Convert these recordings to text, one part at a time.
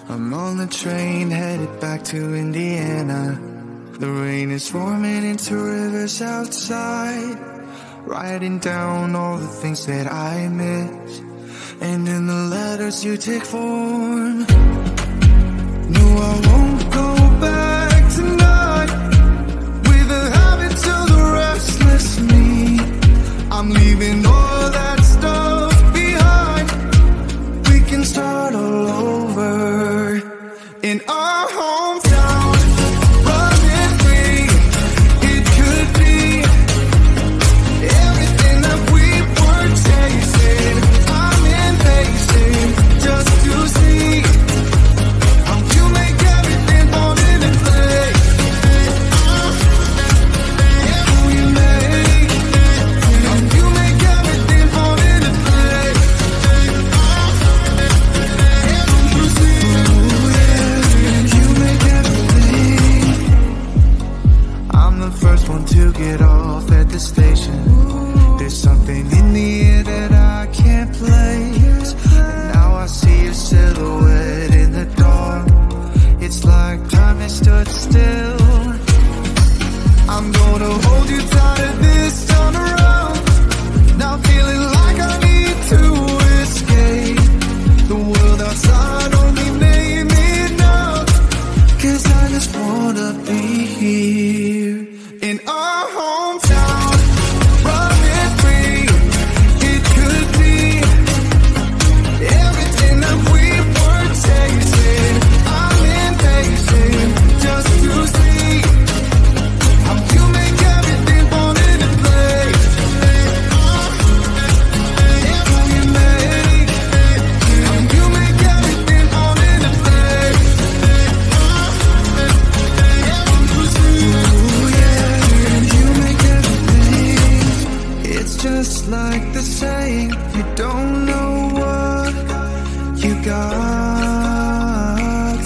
I'm on the train headed back to Indiana. The rain is forming into rivers outside, writing down all the things that I miss, and in the letters you take form. No, I won't go back tonight with the habits of the restless me. I'm leaving all that stuff behind. We can start all over in our hometown. Running free, it could be everything that we were chasing. I'm impatient just to see how you make everything fall into place. How you make everything fall into place. You see, you make everything. I'm the first one to get off at the station. There's something in the air that I can't place. And now I see your silhouette in the dark. It's like time has stood still. I'm gonna hold you tighter this time around. Now feeling like I need to escape. The world outside only made me numb. 'Cause I just wanna be here in our hometown. Running free, it could be everything that we were chasing. I'm impatient just to see how you make everything fall into place. How you make everything fall into place. Ooh, yeah, you make everything. It's just like the saying, you don't know what you got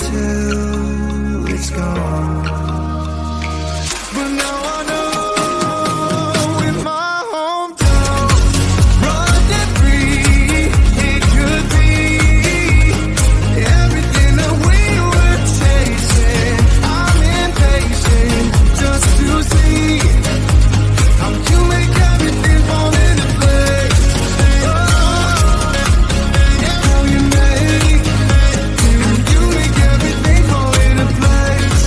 till it's gone. But now I know in my hometown, running free, it could be everything that we were chasing. I'm impatient just to see how you make everything fall into place. How you make everything fall into place.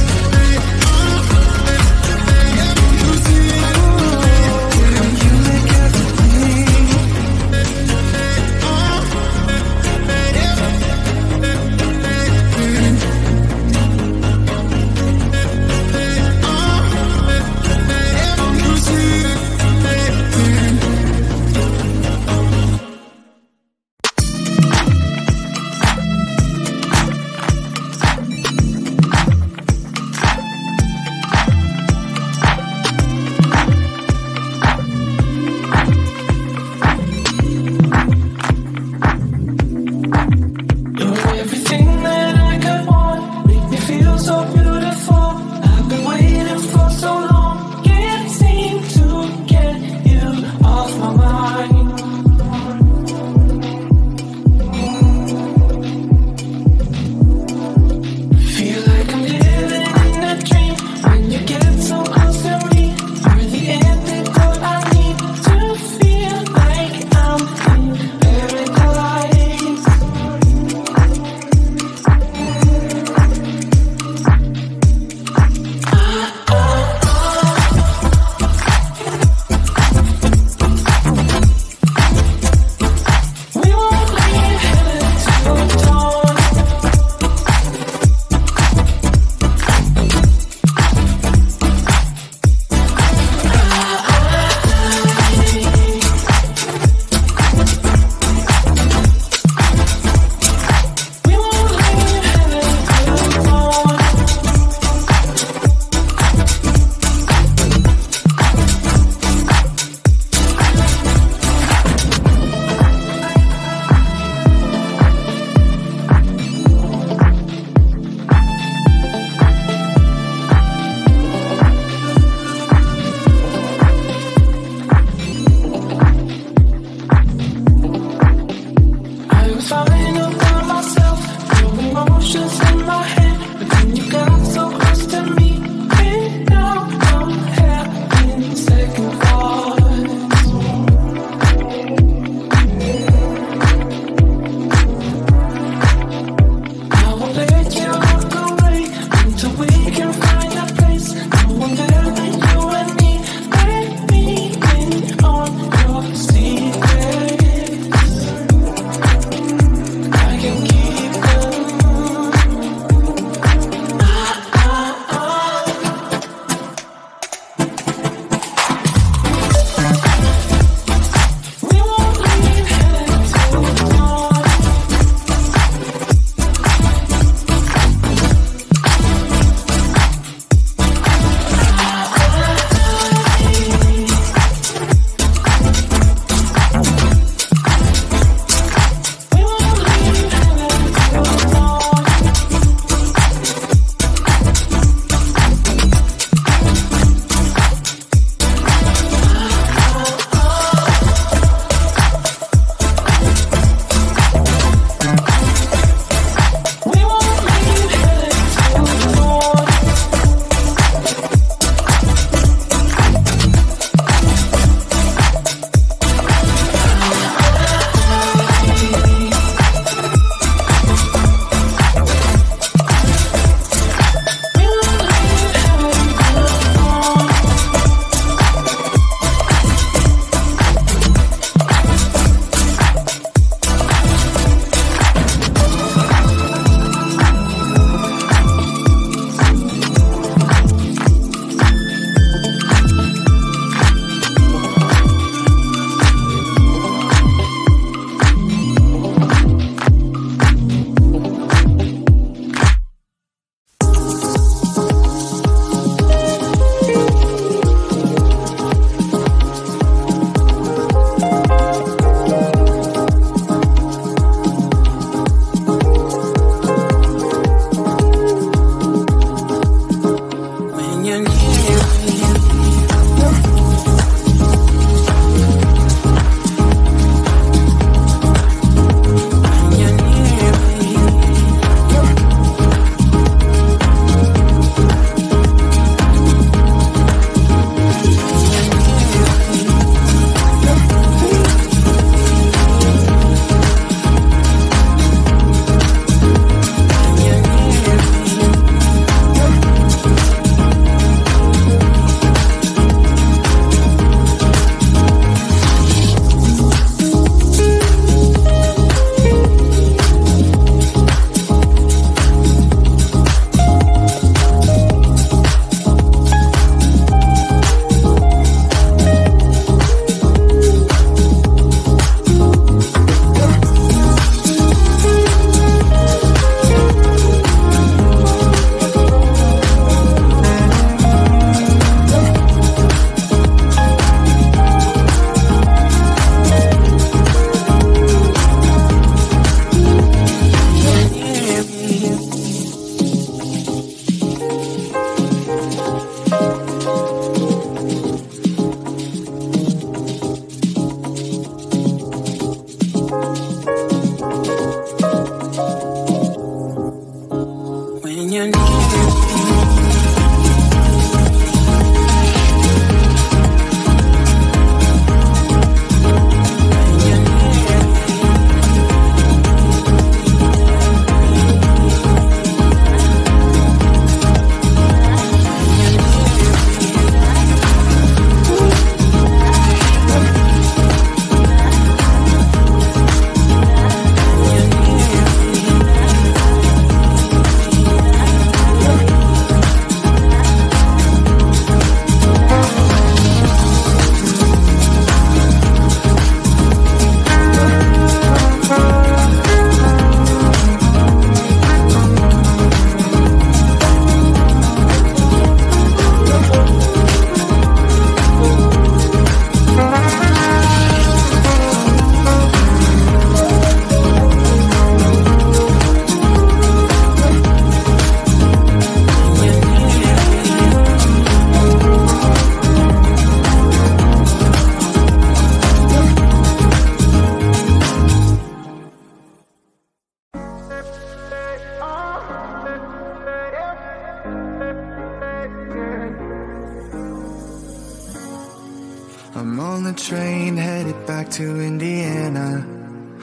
I'm on the train headed back to Indiana.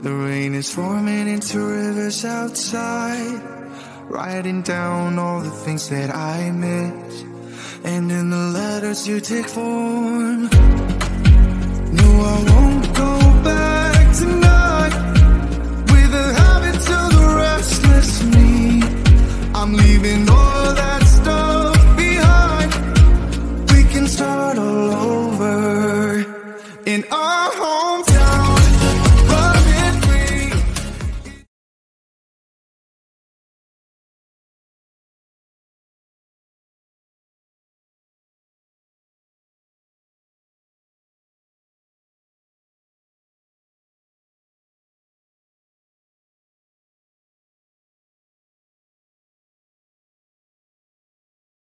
The rain is forming into rivers outside, writing down all the things that I miss, and in the letters you take form. No, I won't go back.